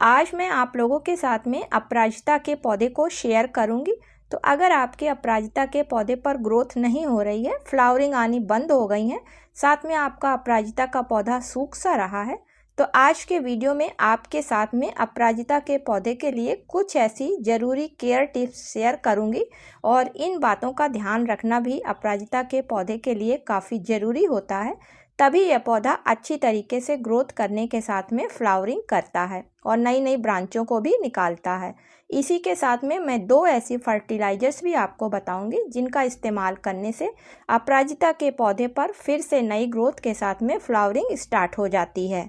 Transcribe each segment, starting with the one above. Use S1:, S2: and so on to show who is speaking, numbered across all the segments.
S1: आज मैं आप लोगों के साथ में अपराजिता के पौधे को शेयर करूंगी। तो अगर आपके अपराजिता के पौधे पर ग्रोथ नहीं हो रही है, फ्लावरिंग आनी बंद हो गई है, साथ में आपका अपराजिता का पौधा सूख सा रहा है, तो आज के वीडियो में आपके साथ में अपराजिता के पौधे के लिए कुछ ऐसी ज़रूरी केयर टिप्स शेयर करूंगी। और इन बातों का ध्यान रखना भी अपराजिता के पौधे के लिए काफ़ी ज़रूरी होता है, तभी यह पौधा अच्छी तरीके से ग्रोथ करने के साथ में फ्लावरिंग करता है और नई नई ब्रांचों को भी निकालता है। इसी के साथ में मैं 2 ऐसी फर्टिलाइजर्स भी आपको बताऊंगी जिनका इस्तेमाल करने से अपराजिता के पौधे पर फिर से नई ग्रोथ के साथ में फ्लावरिंग स्टार्ट हो जाती है।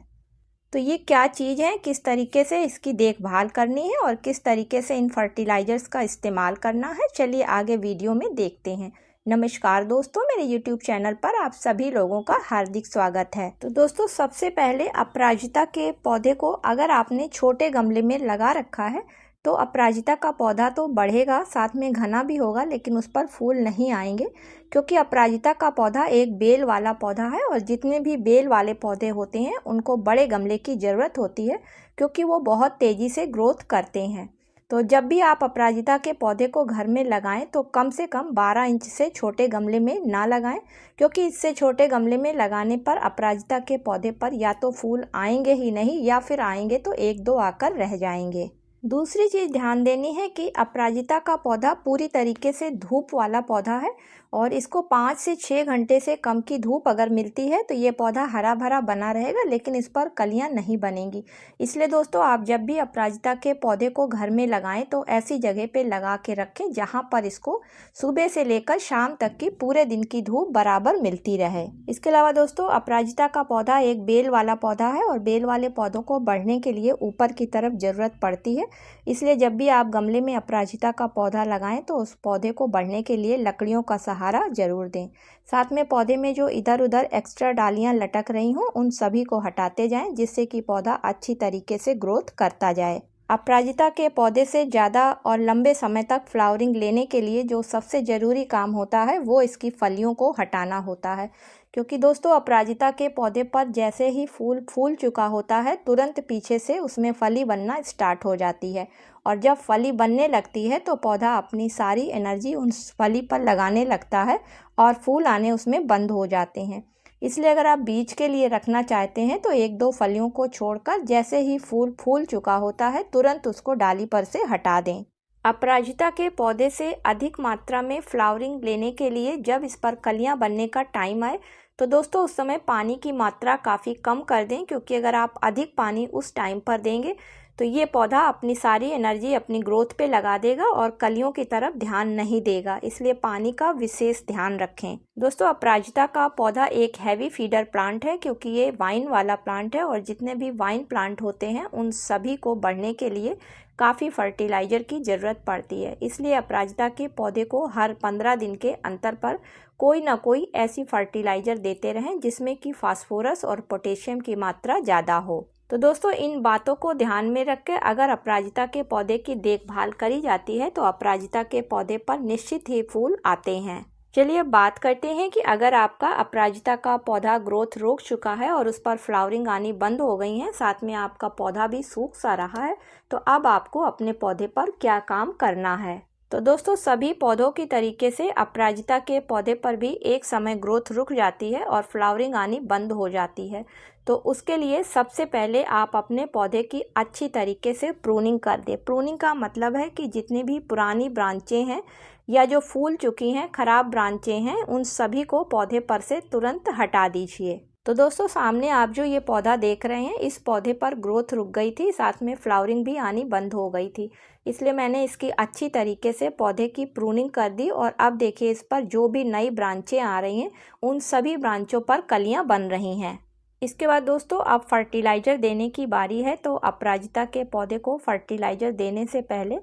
S1: तो ये क्या चीज़ है, किस तरीके से इसकी देखभाल करनी है और किस तरीके से इन फर्टिलाइजर्स का इस्तेमाल करना है, चलिए आगे वीडियो में देखते हैं। नमस्कार दोस्तों, मेरे YouTube चैनल पर आप सभी लोगों का हार्दिक स्वागत है। तो दोस्तों, सबसे पहले अपराजिता के पौधे को अगर आपने छोटे गमले में लगा रखा है तो अपराजिता का पौधा तो बढ़ेगा, साथ में घना भी होगा, लेकिन उस पर फूल नहीं आएंगे क्योंकि अपराजिता का पौधा एक बेल वाला पौधा है और जितने भी बेल वाले पौधे होते हैं उनको बड़े गमले की ज़रूरत होती है क्योंकि वो बहुत तेज़ी से ग्रोथ करते हैं। तो जब भी आप अपराजिता के पौधे को घर में लगाएं तो कम से कम 12 इंच से छोटे गमले में ना लगाएं, क्योंकि इससे छोटे गमले में लगाने पर अपराजिता के पौधे पर या तो फूल आएंगे ही नहीं या फिर आएंगे तो 1-2 आकर रह जाएंगे। दूसरी चीज़ ध्यान देनी है कि अपराजिता का पौधा पूरी तरीके से धूप वाला पौधा है और इसको 5 से 6 घंटे से कम की धूप अगर मिलती है तो ये पौधा हरा भरा बना रहेगा, लेकिन इस पर कलियां नहीं बनेंगी। इसलिए दोस्तों, आप जब भी अपराजिता के पौधे को घर में लगाएं तो ऐसी जगह पे लगा के रखें जहां पर इसको सुबह से लेकर शाम तक की पूरे दिन की धूप बराबर मिलती रहे। इसके अलावा दोस्तों, अपराजिता का पौधा एक बेल वाला पौधा है और बेल वाले पौधों को बढ़ने के लिए ऊपर की तरफ ज़रूरत पड़ती है। इसलिए जब भी आप गमले में अपराजिता का पौधा लगाएं तो उस पौधे को बढ़ने के लिए लकड़ियों का सहारा जरूर दें। साथ में पौधे में जो इधर उधर एक्स्ट्रा डालियां लटक रही हों उन सभी को हटाते जाएं, जिससे कि पौधा अच्छी तरीके से ग्रोथ करता जाए। अपराजिता के पौधे से ज़्यादा और लंबे समय तक फ्लावरिंग लेने के लिए जो सबसे ज़रूरी काम होता है वो इसकी फलियों को हटाना होता है, क्योंकि दोस्तों अपराजिता के पौधे पर जैसे ही फूल फूल चुका होता है तुरंत पीछे से उसमें फली बनना स्टार्ट हो जाती है और जब फली बनने लगती है तो पौधा अपनी सारी एनर्जी उस फली पर लगाने लगता है और फूल आने उसमें बंद हो जाते हैं। इसलिए अगर आप बीज के लिए रखना चाहते हैं तो 1-2 फलियों को छोड़कर जैसे ही फूल फूल चुका होता है तुरंत उसको डाली पर से हटा दें। अपराजिता के पौधे से अधिक मात्रा में फ्लावरिंग लेने के लिए जब इस पर कलियां बनने का टाइम आए तो दोस्तों उस समय पानी की मात्रा काफ़ी कम कर दें, क्योंकि अगर आप अधिक पानी उस टाइम पर देंगे तो ये पौधा अपनी सारी एनर्जी अपनी ग्रोथ पे लगा देगा और कलियों की तरफ ध्यान नहीं देगा। इसलिए पानी का विशेष ध्यान रखें। दोस्तों, अपराजिता का पौधा एक हैवी फीडर प्लांट है क्योंकि ये वाइन वाला प्लांट है और जितने भी वाइन प्लांट होते हैं उन सभी को बढ़ने के लिए काफ़ी फर्टिलाइज़र की ज़रूरत पड़ती है। इसलिए अपराजिता के पौधे को हर 15 दिन के अंतर पर कोई ना कोई ऐसी फर्टिलाइज़र देते रहें जिसमें कि फास्फोरस और पोटेशियम की मात्रा ज़्यादा हो। तो दोस्तों, इन बातों को ध्यान में रख के अगर अपराजिता के पौधे की देखभाल करी जाती है तो अपराजिता के पौधे पर निश्चित ही फूल आते हैं। चलिए बात करते हैं कि अगर आपका अपराजिता का पौधा ग्रोथ रोक चुका है और उस पर फ्लावरिंग आनी बंद हो गई है, साथ में आपका पौधा भी सूख सा रहा है, तो अब आपको अपने पौधे पर क्या काम करना है। तो दोस्तों, सभी पौधों की तरीके से अपराजिता के पौधे पर भी एक समय ग्रोथ रुक जाती है और फ्लावरिंग आनी बंद हो जाती है। तो उसके लिए सबसे पहले आप अपने पौधे की अच्छी तरीके से प्रूनिंग कर दें। प्रूनिंग का मतलब है कि जितनी भी पुरानी ब्रांचें हैं या जो फूल चुकी हैं, खराब ब्रांचें हैं, उन सभी को पौधे पर से तुरंत हटा दीजिए। तो दोस्तों, सामने आप जो ये पौधा देख रहे हैं, इस पौधे पर ग्रोथ रुक गई थी, साथ में फ्लावरिंग भी आनी बंद हो गई थी। इसलिए मैंने इसकी अच्छी तरीके से पौधे की प्रूनिंग कर दी और अब देखिए इस पर जो भी नई ब्रांचें आ रही हैं उन सभी ब्रांचों पर कलियां बन रही हैं। इसके बाद दोस्तों, अब फर्टिलाइज़र देने की बारी है। तो अपराजिता के पौधे को फर्टिलाइज़र देने से पहले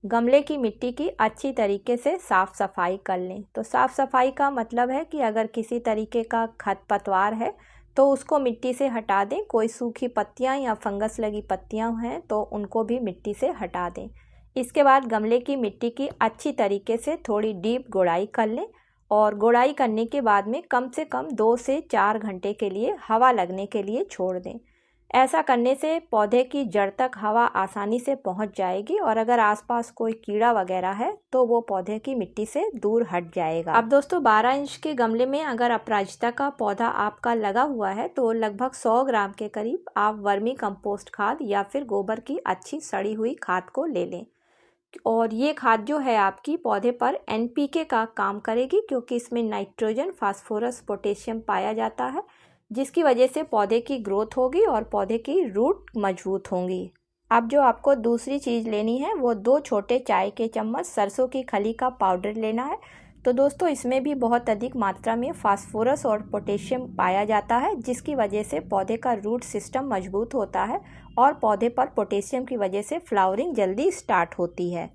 S1: गमले की मिट्टी की अच्छी तरीके से साफ़ सफाई कर लें। तो साफ़ सफाई का मतलब है कि अगर किसी तरीके का खरपतवार है तो उसको मिट्टी से हटा दें। कोई सूखी पत्तियां या फंगस लगी पत्तियां हैं तो उनको भी मिट्टी से हटा दें। इसके बाद गमले की मिट्टी की अच्छी तरीके से थोड़ी डीप गुड़ाई कर लें और गुड़ाई करने के बाद में कम से कम 2 से 4 घंटे के लिए हवा लगने के लिए छोड़ दें। ऐसा करने से पौधे की जड़ तक हवा आसानी से पहुंच जाएगी और अगर आसपास कोई कीड़ा वगैरह है तो वो पौधे की मिट्टी से दूर हट जाएगा। अब दोस्तों 12 इंच के गमले में अगर अपराजिता का पौधा आपका लगा हुआ है तो लगभग 100 ग्राम के करीब आप वर्मी कंपोस्ट खाद या फिर गोबर की अच्छी सड़ी हुई खाद को ले लें। और ये खाद जो है आपकी पौधे पर NPK का काम करेगी, क्योंकि इसमें नाइट्रोजन, फास्फोरस, पोटेशियम पाया जाता है, जिसकी वजह से पौधे की ग्रोथ होगी और पौधे की रूट मजबूत होंगी। अब जो आपको दूसरी चीज़ लेनी है वो 2 छोटे चाय के चम्मच सरसों की खली का पाउडर लेना है। तो दोस्तों इसमें भी बहुत अधिक मात्रा में फास्फोरस और पोटेशियम पाया जाता है, जिसकी वजह से पौधे का रूट सिस्टम मजबूत होता है और पौधे पर पोटेशियम की वजह से फ्लावरिंग जल्दी स्टार्ट होती है।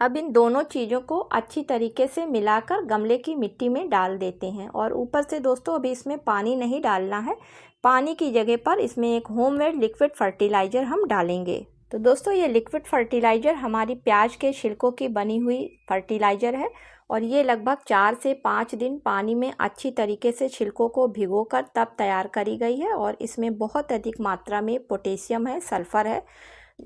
S1: अब इन दोनों चीज़ों को अच्छी तरीके से मिलाकर गमले की मिट्टी में डाल देते हैं और ऊपर से दोस्तों अभी इसमें पानी नहीं डालना है। पानी की जगह पर इसमें एक होममेड लिक्विड फर्टिलाइज़र हम डालेंगे। तो दोस्तों ये लिक्विड फर्टिलाइज़र हमारी प्याज के छिलकों की बनी हुई फर्टिलाइज़र है और ये लगभग 4 से 5 दिन पानी में अच्छी तरीके से छिलकों को भिगोकर तब तैयार करी गई है और इसमें बहुत अधिक मात्रा में पोटेशियम है, सल्फ़र है।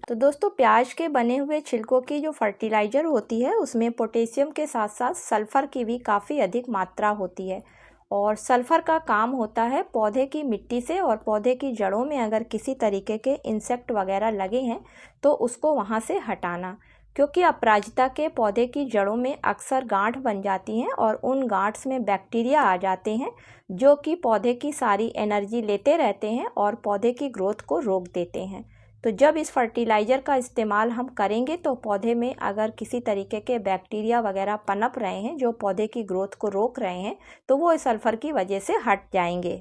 S1: तो दोस्तों प्याज के बने हुए छिलकों की जो फर्टिलाइज़र होती है उसमें पोटेशियम के साथ साथ सल्फ़र की भी काफ़ी अधिक मात्रा होती है और सल्फ़र का काम होता है पौधे की मिट्टी से और पौधे की जड़ों में अगर किसी तरीके के इंसेक्ट वगैरह लगे हैं तो उसको वहाँ से हटाना, क्योंकि अपराजिता के पौधे की जड़ों में अक्सर गांठ बन जाती हैं और उन गांठ्स में बैक्टीरिया आ जाते हैं जो कि पौधे की सारी एनर्जी लेते रहते हैं और पौधे की ग्रोथ को रोक देते हैं। तो जब इस फर्टिलाइज़र का इस्तेमाल हम करेंगे तो पौधे में अगर किसी तरीके के बैक्टीरिया वगैरह पनप रहे हैं जो पौधे की ग्रोथ को रोक रहे हैं तो वो इस सल्फ़र की वजह से हट जाएंगे।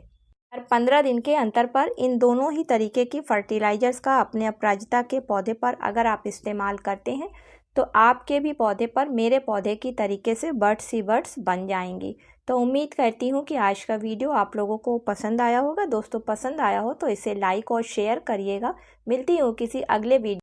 S1: हर 15 दिन के अंतर पर इन दोनों ही तरीके की फर्टिलाइज़र्स का अपने अपराजिता के पौधे पर अगर आप इस्तेमाल करते हैं तो आपके भी पौधे पर मेरे पौधे की तरीके से बर्ड्स ही बर्ड्स बन जाएंगी। तो उम्मीद करती हूँ कि आज का वीडियो आप लोगों को पसंद आया होगा। दोस्तों पसंद आया हो तो इसे लाइक और शेयर करिएगा। मिलती हूँ किसी अगले वीडियो